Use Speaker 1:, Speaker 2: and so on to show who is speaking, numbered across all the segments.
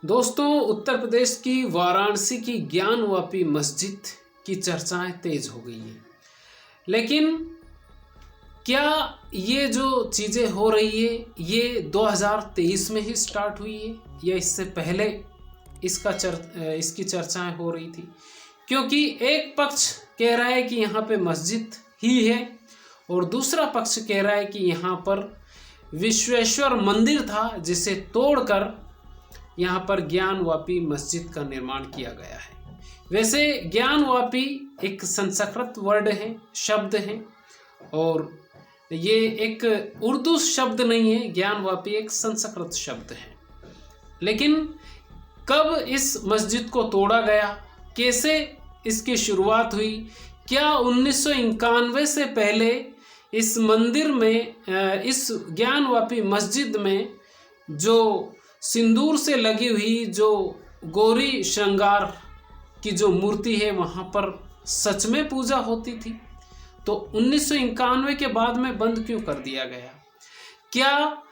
Speaker 1: दोस्तों, उत्तर प्रदेश की वाराणसी की ज्ञानवापी मस्जिद की चर्चाएं तेज हो गई हैं। लेकिन क्या ये जो चीज़ें हो रही है ये 2023 में ही स्टार्ट हुई है या इससे पहले इसकी चर्चाएं हो रही थी? क्योंकि एक पक्ष कह रहा है कि यहाँ पे मस्जिद ही है और दूसरा पक्ष कह रहा है कि यहाँ पर विश्वेश्वर मंदिर था जिसे तोड़कर यहाँ पर ज्ञानवापी मस्जिद का निर्माण किया गया है। वैसे ज्ञानवापी एक संस्कृत वर्ड है, शब्द है और ये एक उर्दू शब्द नहीं है। ज्ञानवापी एक संस्कृत शब्द है। लेकिन कब इस मस्जिद को तोड़ा गया, कैसे इसकी शुरुआत हुई, क्या 1991 से पहले इस मंदिर में, इस ज्ञानवापी मस्जिद में जो सिंदूर से लगी हुई जो गौरी श्रृंगार की जो मूर्ति है वहाँ पर सच में पूजा होती थी? तो 1991 के बाद में बंद क्यों कर दिया गया? क्या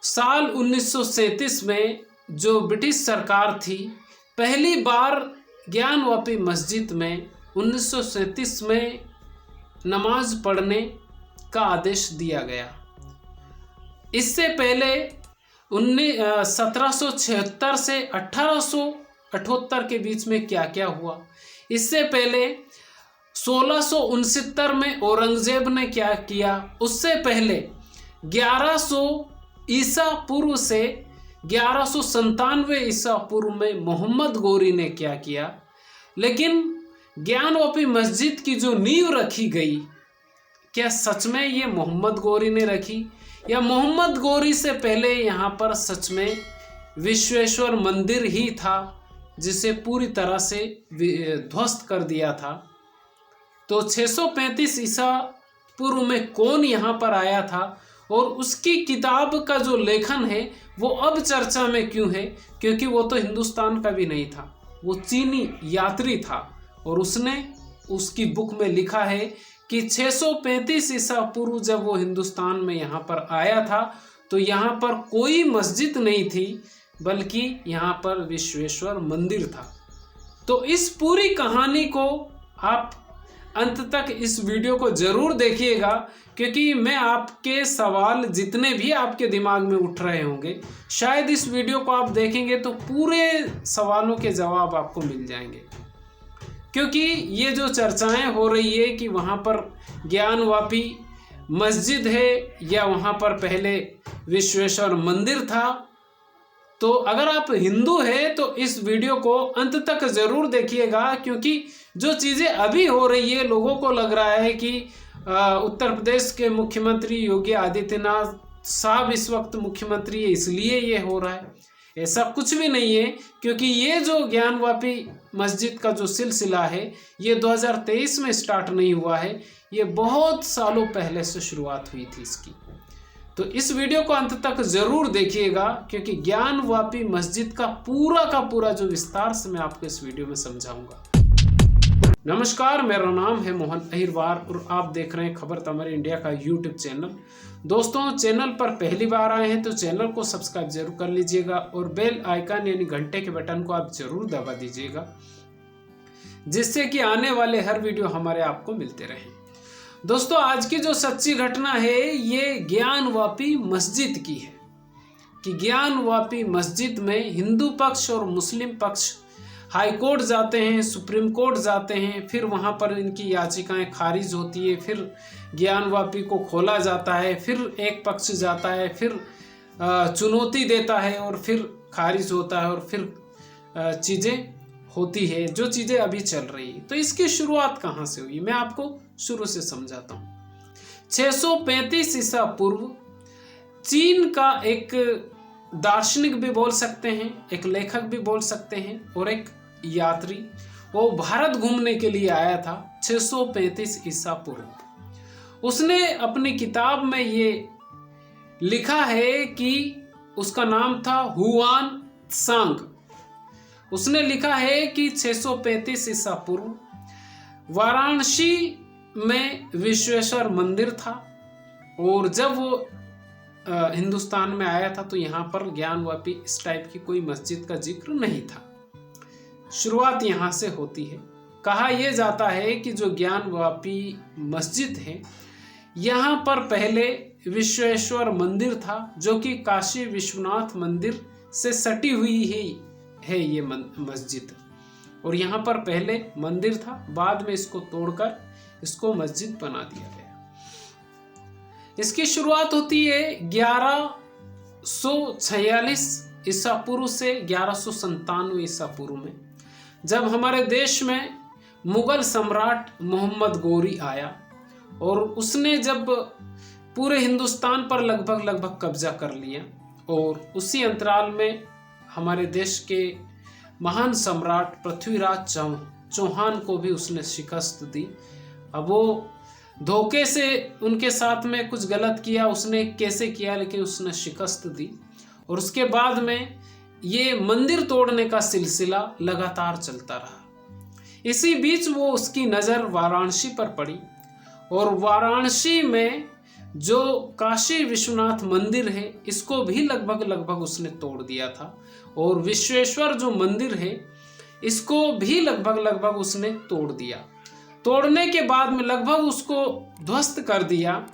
Speaker 1: साल 1937 में जो ब्रिटिश सरकार थी, पहली बार ज्ञानवापी मस्जिद में 1937 में नमाज पढ़ने का आदेश दिया गया? इससे पहले 1776 से 1878 के बीच में क्या क्या हुआ? इससे पहले 1669 में औरंगजेब ने क्या किया? उससे पहले 1100 ईसा पूर्व से 1197 ईसा पूर्व में मोहम्मद गौरी ने क्या किया? लेकिन ज्ञानवापी मस्जिद की जो नींव रखी गई, क्या सच में ये मोहम्मद गौरी ने रखी या मोहम्मद गौरी से पहले यहाँ पर सच में विश्वेश्वर मंदिर ही था जिसे पूरी तरह से ध्वस्त कर दिया था? तो 635 ईसा पूर्व में कौन यहाँ पर आया था और उसकी किताब का जो लेखन है वो अब चर्चा में क्यों है? क्योंकि वो तो हिंदुस्तान का भी नहीं था, वो चीनी यात्री था और उसने उसकी बुक में लिखा है कि 635 ईसा पूर्व जब वो हिंदुस्तान में यहाँ पर आया था तो यहाँ पर कोई मस्जिद नहीं थी बल्कि यहाँ पर विश्वेश्वर मंदिर था। तो इस पूरी कहानी को आप अंत तक इस वीडियो को ज़रूर देखिएगा, क्योंकि मैं आपके सवाल जितने भी आपके दिमाग में उठ रहे होंगे, शायद इस वीडियो को आप देखेंगे तो पूरे सवालों के जवाब आपको मिल जाएंगे। क्योंकि ये जो चर्चाएं हो रही है कि वहाँ पर ज्ञानवापी मस्जिद है या वहाँ पर पहले विश्वेश्वर मंदिर था, तो अगर आप हिंदू हैं तो इस वीडियो को अंत तक ज़रूर देखिएगा। क्योंकि जो चीज़ें अभी हो रही है, लोगों को लग रहा है कि उत्तर प्रदेश के मुख्यमंत्री योगी आदित्यनाथ साहब इस वक्त मुख्यमंत्री है इसलिए ये हो रहा है। ऐसा कुछ भी नहीं है, क्योंकि ये जो ज्ञानवापी मस्जिद का जो सिलसिला है ये 2023 में स्टार्ट नहीं हुआ है, ये बहुत सालों पहले से शुरुआत हुई थी इसकी। तो इस वीडियो को अंत तक ज़रूर देखिएगा, क्योंकि ज्ञानवापी मस्जिद का पूरा जो विस्तार से मैं आपको इस वीडियो में समझाऊंगा। नमस्कार, मेरा नाम है मोहन अहिरवार और आप देख रहे हैं खबर तमर इंडिया का यूट्यूब चैनल। दोस्तों, चैनल पर पहली बार आए हैं तो चैनल को सब्सक्राइब जरूर कर लीजिएगा और बेल आइकन यानी घंटे के बटन को आप जरूर दबा दीजिएगा, जिससे कि आने वाले हर वीडियो हमारे आपको मिलते रहें। दोस्तों, आज की जो सच्ची घटना है ये ज्ञानवापी मस्जिद की है कि ज्ञानवापी मस्जिद में हिंदू पक्ष और मुस्लिम पक्ष हाई कोर्ट जाते हैं, सुप्रीम कोर्ट जाते हैं, फिर वहाँ पर इनकी याचिकाएं खारिज होती है, फिर ज्ञानवापी को खोला जाता है, फिर एक पक्ष जाता है, फिर चुनौती देता है और फिर खारिज होता है और फिर चीज़ें होती है जो चीज़ें अभी चल रही है। तो इसकी शुरुआत कहाँ से हुई, मैं आपको शुरू से समझाता हूँ। 635 ईसा पूर्व चीन का एक दार्शनिक भी बोल सकते हैं, एक लेखक भी बोल सकते हैं और एक यात्री, वो भारत घूमने के लिए आया था 635 ईसा पूर्व। उसने अपनी किताब में ये लिखा है कि उसका नाम था हुआन सांग। उसने लिखा है कि 635 ईसा पूर्व वाराणसी में विश्वेश्वर मंदिर था और जब वो हिंदुस्तान में आया था तो यहाँ पर ज्ञानवापी इस टाइप की कोई मस्जिद का जिक्र नहीं था। शुरुआत यहाँ से होती है। कहा यह जाता है कि जो ज्ञानवापी मस्जिद है यहाँ पर पहले विश्वेश्वर मंदिर था, जो कि काशी विश्वनाथ मंदिर से सटी हुई है ये मस्जिद। और यहाँ पर पहले मंदिर था, बाद में इसको तोड़कर इसको मस्जिद बना दिया गया। इसकी शुरुआत होती है 1146 ईसा पूर्व से 1197 ईसा पूर्व में, जब हमारे देश में मुगल सम्राट मोहम्मद गोरी आया और उसने जब पूरे हिंदुस्तान पर लगभग कब्जा कर लिया। और उसी अंतराल में हमारे देश के महान सम्राट पृथ्वीराज चौहान को भी उसने शिकस्त दी। अब वो धोखे से उनके साथ में कुछ गलत किया, उसने कैसे किया, लेकिन उसने शिकस्त दी। और उसके बाद में ये मंदिर तोड़ने का सिलसिला लगातार चलता रहा। इसी बीच वो उसकी नज़र वाराणसी पर पड़ी और वाराणसी में जो काशी विश्वनाथ मंदिर है इसको भी लगभग उसने तोड़ दिया था। और विश्वेश्वर जो मंदिर है इसको भी लगभग उसने तोड़ दिया। तोड़ने के बाद में लगभग उसको ध्वस्त कर दिया।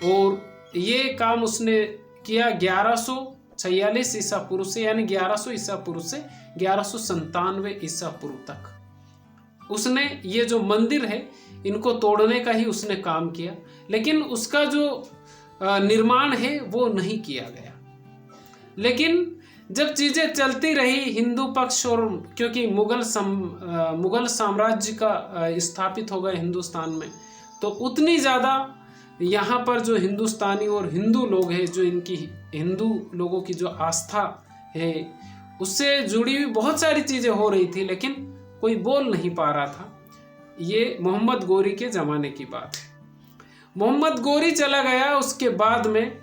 Speaker 1: और ये काम उसने किया 1146 ईसा पूर्व से, यानी 1100 ईसा पूर्व से 1197 ईसा पूर्व तक उसने ये जो मंदिर है इनको तोड़ने का ही उसने काम किया, लेकिन उसका जो निर्माण है वो नहीं किया गया। लेकिन जब चीज़ें चलती रही हिंदू पक्ष, और क्योंकि मुगल साम्राज्य का स्थापित हो गए हिंदुस्तान में, तो उतनी ज़्यादा यहाँ पर जो हिंदुस्तानी और हिंदू लोग हैं, जो इनकी हिंदू लोगों की जो आस्था है उससे जुड़ी हुई बहुत सारी चीज़ें हो रही थी, लेकिन कोई बोल नहीं पा रहा था। ये मोहम्मद गोरी के ज़माने की बात है। मोहम्मद गोरी चला गया, उसके बाद में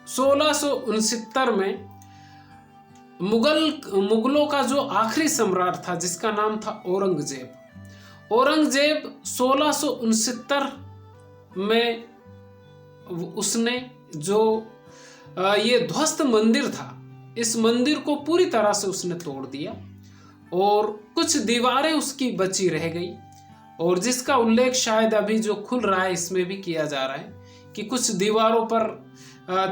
Speaker 1: 1669 में मुगलों का जो आखिरी सम्राट था जिसका नाम था औरंगजेब 1669 में उसने जो ये ध्वस्त मंदिर था इस मंदिर को पूरी तरह से उसने तोड़ दिया और कुछ दीवारें उसकी बची रह गई। और जिसका उल्लेख शायद अभी जो खुल रहा है इसमें भी किया जा रहा है कि कुछ दीवारों पर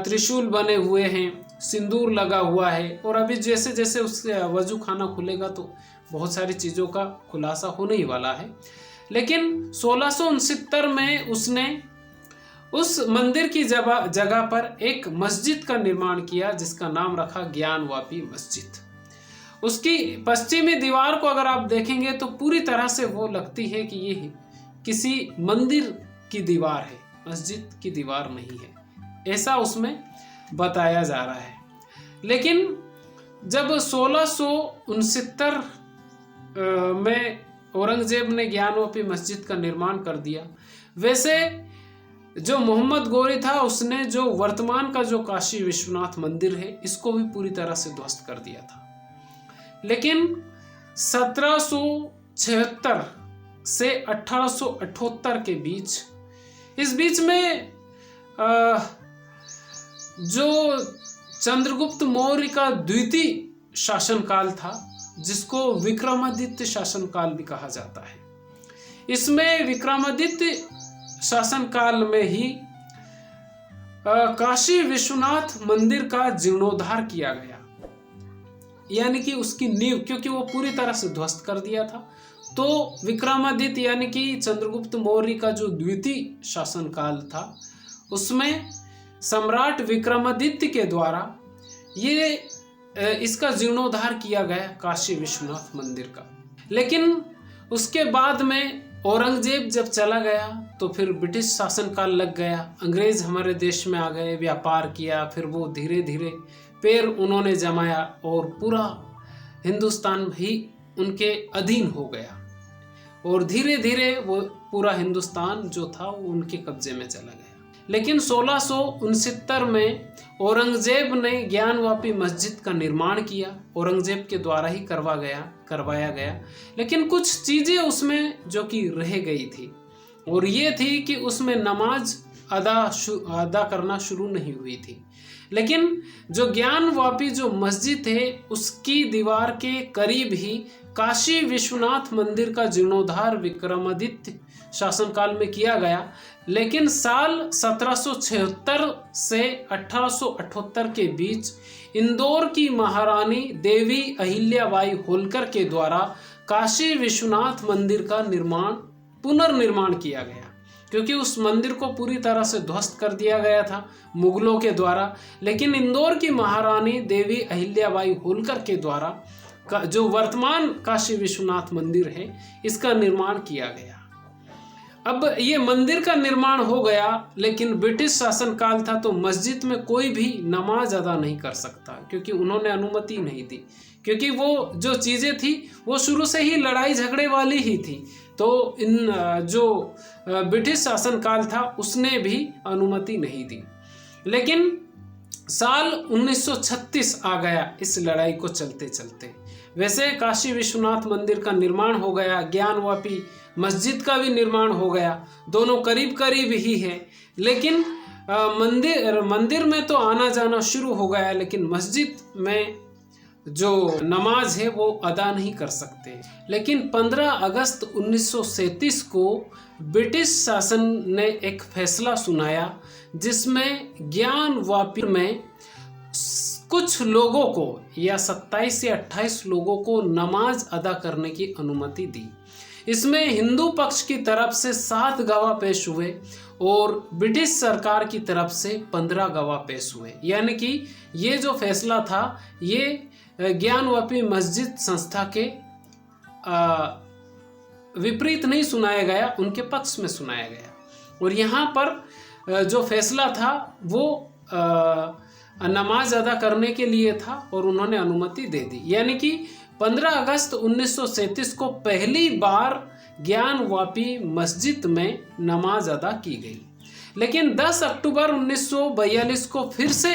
Speaker 1: त्रिशूल बने हुए हैं, सिंदूर लगा हुआ है। और अभी जैसे जैसे उसके वजू खाना खुलेगा तो बहुत सारी चीज़ों का खुलासा होने ही वाला है। लेकिन 1669 में उसने उस मंदिर की जगह पर एक मस्जिद का निर्माण किया जिसका नाम रखा ज्ञानवापी मस्जिद। उसकी पश्चिमी दीवार को अगर आप देखेंगे तो पूरी तरह से वो लगती है कि ये किसी मंदिर की दीवार है, मस्जिद की दीवार नहीं है, ऐसा उसमें बताया जा रहा है। लेकिन जब 1669 में औरंगजेब ने ज्ञानवापी मस्जिद का निर्माण कर दिया, वैसे जो मोहम्मद गोरी था उसने जो वर्तमान का जो काशी विश्वनाथ मंदिर है इसको भी पूरी तरह से ध्वस्त कर दिया था। लेकिन 1776 से 1878 के बीच, इस बीच में जो चंद्रगुप्त मौर्य का द्वितीय शासनकाल था जिसको विक्रमादित्य शासनकाल भी कहा जाता है, इसमें विक्रमादित्य शासनकाल में ही काशी विश्वनाथ मंदिर का जीर्णोद्धार किया गया, यानी कि उसकी नींव, क्योंकि वो पूरी तरह से ध्वस्त कर दिया था। तो विक्रमादित्य यानी कि चंद्रगुप्त मौर्य का जो द्वितीय शासनकाल था उसमें सम्राट विक्रमादित्य के द्वारा ये इसका जीर्णोद्धार किया गया काशी विश्वनाथ मंदिर का। लेकिन उसके बाद में औरंगजेब जब चला गया तो फिर ब्रिटिश शासनकाल लग गया, अंग्रेज हमारे देश में आ गए, व्यापार किया, फिर वो धीरे धीरे पैर उन्होंने जमाया और पूरा हिंदुस्तान भी उनके अधीन हो गया और धीरे धीरे वो पूरा हिंदुस्तान जो था वो उनके कब्जे में चला गया। लेकिन 1669 में औरंगजेब ने ज्ञानवापी मस्जिद का निर्माण किया, औरंगजेब के द्वारा ही करवाया गया। लेकिन कुछ चीज़ें उसमें जो कि रह गई थी और ये थी कि उसमें नमाज अदा करना शुरू नहीं हुई थी। लेकिन जो ज्ञानवापी जो मस्जिद है उसकी दीवार के करीब ही काशी विश्वनाथ मंदिर का जीर्णोद्धार विक्रमादित्य शासनकाल में किया गया। लेकिन साल 1776 से 1878 के बीच इंदौर की महारानी देवी अहिल्याबाई होलकर के द्वारा काशी विश्वनाथ मंदिर का पुनर्निर्माण किया गया, क्योंकि उस मंदिर को पूरी तरह से ध्वस्त कर दिया गया था मुगलों के द्वारा। लेकिन इंदौर की महारानी देवी अहिल्याबाई होलकर के द्वारा जो वर्तमान काशी विश्वनाथ मंदिर है इसका निर्माण किया गया। अब ये मंदिर का निर्माण हो गया, लेकिन ब्रिटिश शासनकाल था तो मस्जिद में कोई भी नमाज अदा नहीं कर सकता, क्योंकि उन्होंने अनुमति नहीं दी, क्योंकि वो जो चीज़ें थी वो शुरू से ही लड़ाई झगड़े वाली ही थी। तो इन जो ब्रिटिश शासनकाल था उसने भी अनुमति नहीं दी। लेकिन साल 1936 आ गया इस लड़ाई को चलते चलते। वैसे काशी विश्वनाथ मंदिर का निर्माण हो गया, ज्ञानवापी मस्जिद का भी निर्माण हो गया, दोनों करीब करीब ही है। लेकिन मंदिर में तो आना जाना शुरू हो गया, लेकिन मस्जिद में जो नमाज है वो अदा नहीं कर सकते। लेकिन 15 अगस्त 1937 को ब्रिटिश शासन ने एक फैसला सुनाया जिसमें ज्ञानवापी में कुछ लोगों को या 27 से 28 लोगों को नमाज अदा करने की अनुमति दी। इसमें हिंदू पक्ष की तरफ से 7 गवाह पेश हुए और ब्रिटिश सरकार की तरफ से 15 गवाह पेश हुए। यानी कि ये जो फैसला था ये ज्ञानवापी मस्जिद संस्था के विपरीत नहीं सुनाया गया, उनके पक्ष में सुनाया गया। और यहाँ पर जो फैसला था वो नमाज अदा करने के लिए था और उन्होंने अनुमति दे दी। यानी कि 15 अगस्त 1937 को पहली बार ज्ञानवापी मस्जिद में नमाज अदा की गई। लेकिन 10 अक्टूबर 1942 को फिर से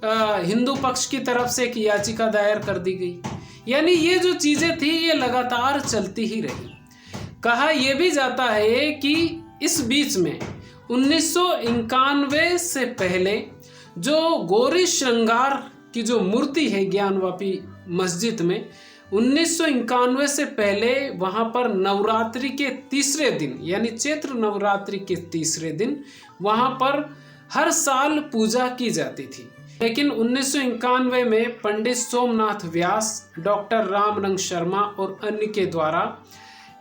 Speaker 1: हिंदू पक्ष की तरफ से एक याचिका दायर कर दी गई। यानी ये जो चीज़ें थी ये लगातार चलती ही रही। कहा यह भी जाता है कि इस बीच में 1991 से पहले जो गौरी श्रृंगार की जो मूर्ति है ज्ञानवापी मस्जिद में, 1991 से पहले वहाँ पर नवरात्रि के तीसरे दिन यानी चैत्र नवरात्रि के तीसरे दिन वहाँ पर हर साल पूजा की जाती थी। लेकिन 1991 में पंडित सोमनाथ व्यास, डॉक्टर रामरंग शर्मा और अन्य के द्वारा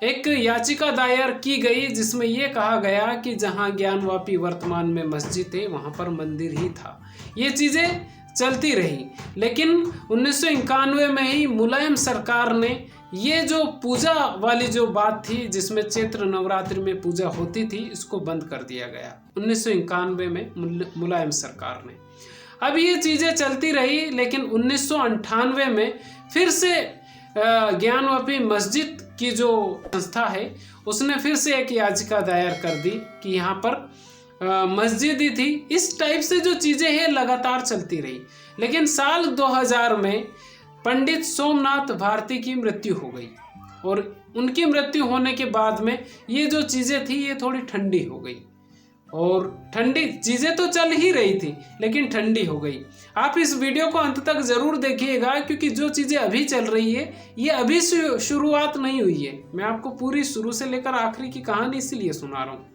Speaker 1: एक याचिका दायर की गई जिसमें यह कहा गया कि जहां ज्ञानवापी वर्तमान में मस्जिद है वहां पर मंदिर ही था। ये चीज़ें चलती रही। लेकिन 1991 में ही मुलायम सरकार ने ये जो पूजा वाली जो बात थी जिसमें चैत्र नवरात्रि में पूजा होती थी इसको बंद कर दिया गया 1991 में मुलायम सरकार ने। अब ये चीज़ें चलती रही, लेकिन 1998 में फिर से ज्ञानवापी मस्जिद की जो संस्था है उसने फिर से एक याचिका दायर कर दी कि यहाँ पर मस्जिद ही थी। इस टाइप से जो चीज़ें हैं लगातार चलती रही। लेकिन साल 2000 में पंडित सोमनाथ भारती की मृत्यु हो गई और उनकी मृत्यु होने के बाद में ये जो चीज़ें थी ये थोड़ी ठंडी हो गई। और ठंडी चीज़ें तो चल ही रही थी लेकिन ठंडी हो गई। आप इस वीडियो को अंत तक ज़रूर देखिएगा, क्योंकि जो चीज़ें अभी चल रही है ये अभी शुरुआत नहीं हुई है। मैं आपको पूरी शुरू से लेकर आखिरी की कहानी इसीलिए सुना रहा हूँ,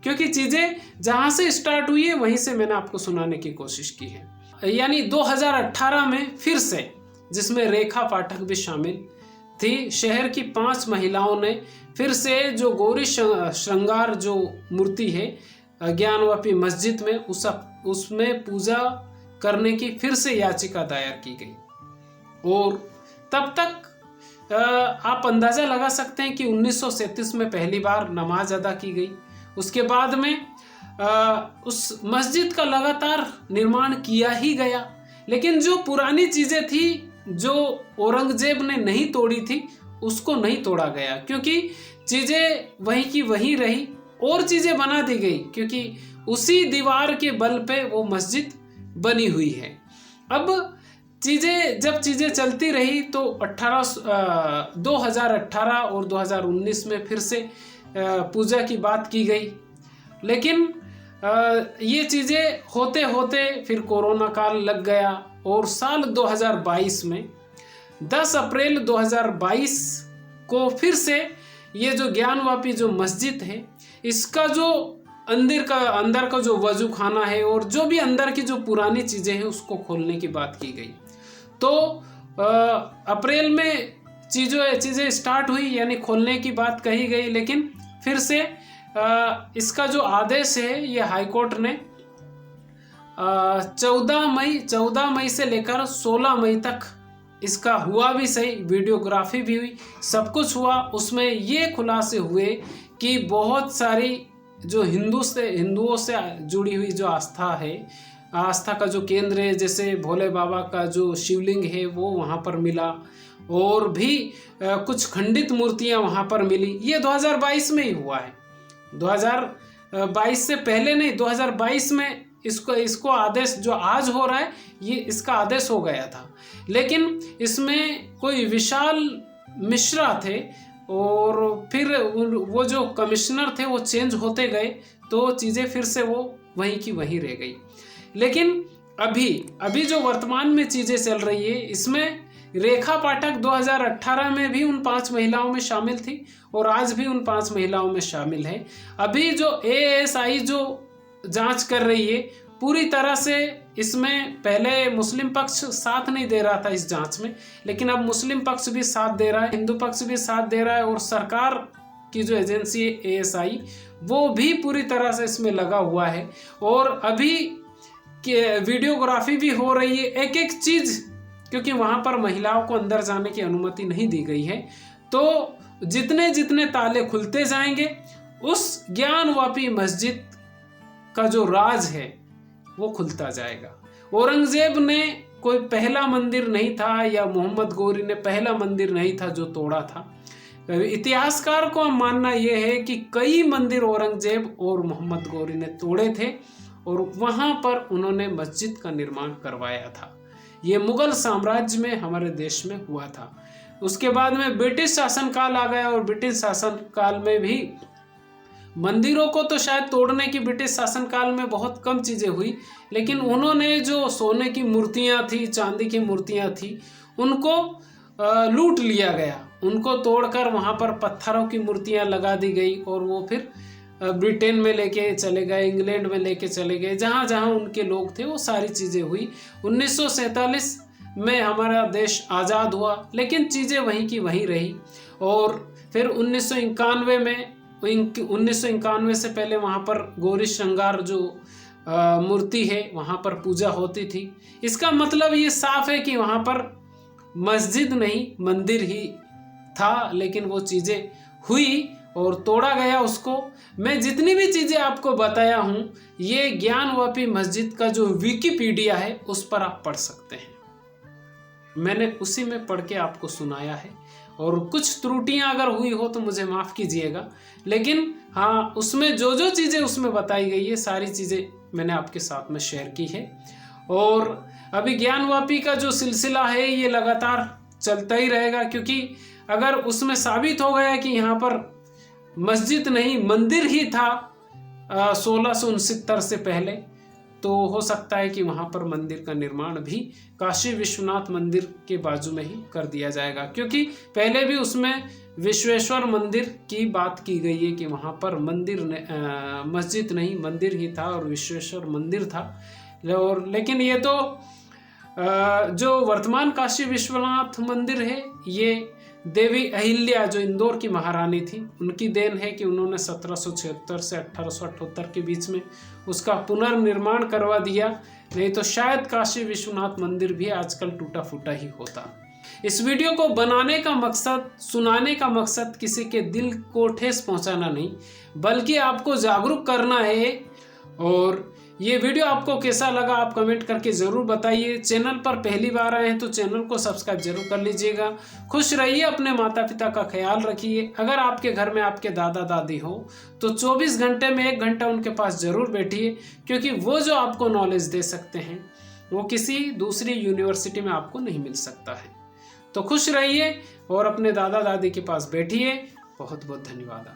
Speaker 1: क्योंकि चीज़ें जहाँ से स्टार्ट हुई है वहीं से मैंने आपको सुनाने की कोशिश की है। यानी 2018 में फिर से, जिसमें रेखा पाठक भी शामिल थी, शहर की 5 महिलाओं ने फिर से जो गौरी श्रृंगार जो मूर्ति है ज्ञानवापी मस्जिद में उसमें पूजा करने की फिर से याचिका दायर की गई। और तब तक आप अंदाज़ा लगा सकते हैं कि 1937 में पहली बार नमाज अदा की गई। उसके बाद में उस मस्जिद का लगातार निर्माण किया ही गया। लेकिन जो पुरानी चीज़ें थी जो औरंगजेब ने नहीं तोड़ी थी उसको नहीं तोड़ा गया, क्योंकि चीज़ें वहीं की वहीं रही और चीज़ें बना दी गई, क्योंकि उसी दीवार के बल पे वो मस्जिद बनी हुई है। अब जब चीज़ें चलती रही तो 2018 और 2019 में फिर से पूजा की बात की गई। लेकिन ये चीज़ें होते होते फिर कोरोना काल लग गया और साल 2022 में 10 अप्रैल 2022 को फिर से ये जो ज्ञानवापी जो मस्जिद है, इसका जो अंदर का जो वजू खाना है और जो भी अंदर की जो पुरानी चीज़ें हैं उसको खोलने की बात की गई। तो अप्रैल में चीज़ें स्टार्ट हुई, यानी खोलने की बात कही गई, लेकिन फिर से इसका जो आदेश है ये हाई कोर्ट ने 14 मई से लेकर 16 मई तक इसका हुआ भी सही, वीडियोग्राफी भी हुई, सब कुछ हुआ। उसमें ये खुलासे हुए कि बहुत सारी जो हिंदुओं से जुड़ी हुई जो आस्था है, आस्था का जो केंद्र है, जैसे भोले बाबा का जो शिवलिंग है वो वहाँ पर मिला और भी कुछ खंडित मूर्तियाँ वहाँ पर मिली। ये 2022 में ही हुआ है, 2022 से पहले नहीं, 2022 में इसको आदेश जो आज हो रहा है ये इसका आदेश हो गया था। लेकिन इसमें कोई विशाल मिश्रा थे और फिर वो जो कमिश्नर थे वो चेंज होते गए, तो चीज़ें फिर से वो वहीं की वहीं रह गई। लेकिन अभी जो वर्तमान में चीज़ें चल रही है, इसमें रेखा पाठक 2018 में भी उन 5 महिलाओं में शामिल थी और आज भी उन 5 महिलाओं में शामिल है। अभी जो ASI जो जांच कर रही है पूरी तरह से, इसमें पहले मुस्लिम पक्ष साथ नहीं दे रहा था इस जांच में, लेकिन अब मुस्लिम पक्ष भी साथ दे रहा है, हिंदू पक्ष भी साथ दे रहा है और सरकार की जो एजेंसी है ASI वो भी पूरी तरह से इसमें लगा हुआ है। और अभी वीडियोग्राफी भी हो रही है, एक एक चीज़, क्योंकि वहाँ पर महिलाओं को अंदर जाने की अनुमति नहीं दी गई है। तो जितने जितने ताले खुलते जाएंगे उस ज्ञानवापी मस्जिद का जो राज है वो खुलता जाएगा। औरंगजेब ने कोई पहला मंदिर नहीं था, या मोहम्मद गौरी ने पहला मंदिर नहीं था जो तोड़ा था। इतिहासकार को मानना यह है कि कई मंदिर औरंगजेब और मोहम्मद गौरी ने तोड़े थे और वहाँ पर उन्होंने मस्जिद का निर्माण करवाया था। ये मुगल साम्राज्य में हमारे देश में हुआ था। उसके बाद में ब्रिटिश शासनकाल आ गया और ब्रिटिश शासनकाल में भी मंदिरों को तो शायद तोड़ने की ब्रिटिश शासनकाल में बहुत कम चीज़ें हुई, लेकिन उन्होंने जो सोने की मूर्तियाँ थी, चांदी की मूर्तियाँ थी, उनको लूट लिया गया, उनको तोड़कर वहाँ पर पत्थरों की मूर्तियाँ लगा दी गई और वो फिर ब्रिटेन में लेके चले गए, इंग्लैंड में लेके चले गए, जहाँ जहाँ उनके लोग थे वो सारी चीज़ें हुई। 1947 में हमारा देश आज़ाद हुआ, लेकिन चीज़ें वहीं की वहीं रही। और फिर 1991 में, 1991 से पहले वहाँ पर गौरी श्रृंगार जो मूर्ति है वहाँ पर पूजा होती थी। इसका मतलब ये साफ है कि वहाँ पर मस्जिद नहीं मंदिर ही था, लेकिन वो चीज़ें हुई और तोड़ा गया उसको। मैं जितनी भी चीज़ें आपको बताया हूँ ये ज्ञानवापी मस्जिद का जो विकिपीडिया है उस पर आप पढ़ सकते हैं, मैंने उसी में पढ़ के आपको सुनाया है। और कुछ त्रुटियां अगर हुई हो तो मुझे माफ़ कीजिएगा, लेकिन हाँ उसमें जो जो चीज़ें उसमें बताई गई है सारी चीज़ें मैंने आपके साथ में शेयर की है। और अभी ज्ञानवापी का जो सिलसिला है ये लगातार चलता ही रहेगा, क्योंकि अगर उसमें साबित हो गया कि यहाँ पर मस्जिद नहीं मंदिर ही था 1669 से पहले, तो हो सकता है कि वहाँ पर मंदिर का निर्माण भी काशी विश्वनाथ मंदिर के बाजू में ही कर दिया जाएगा, क्योंकि पहले भी उसमें विश्वेश्वर मंदिर की बात की गई है कि वहाँ पर मस्जिद नहीं मंदिर ही था और विश्वेश्वर मंदिर था। और लेकिन ये तो जो वर्तमान काशी विश्वनाथ मंदिर है ये देवी अहिल्या जो इंदौर की महारानी थी उनकी देन है कि उन्होंने 1776 से 1878 के बीच में उसका पुनर्निर्माण करवा दिया, नहीं तो शायद काशी विश्वनाथ मंदिर भी आजकल टूटा फूटा ही होता। इस वीडियो को बनाने का मकसद, सुनाने का मकसद किसी के दिल को ठेस पहुंचाना नहीं, बल्कि आपको जागरूक करना है। और ये वीडियो आपको कैसा लगा आप कमेंट करके ज़रूर बताइए। चैनल पर पहली बार आए हैं तो चैनल को सब्सक्राइब जरूर कर लीजिएगा। खुश रहिए, अपने माता पिता का ख्याल रखिए। अगर आपके घर में आपके दादा दादी हो तो 24 घंटे में 1 घंटा उनके पास ज़रूर बैठिए, क्योंकि वो जो आपको नॉलेज दे सकते हैं वो किसी दूसरी यूनिवर्सिटी में आपको नहीं मिल सकता है। तो खुश रहिए और अपने दादा दादी के पास बैठिए। बहुत बहुत धन्यवाद।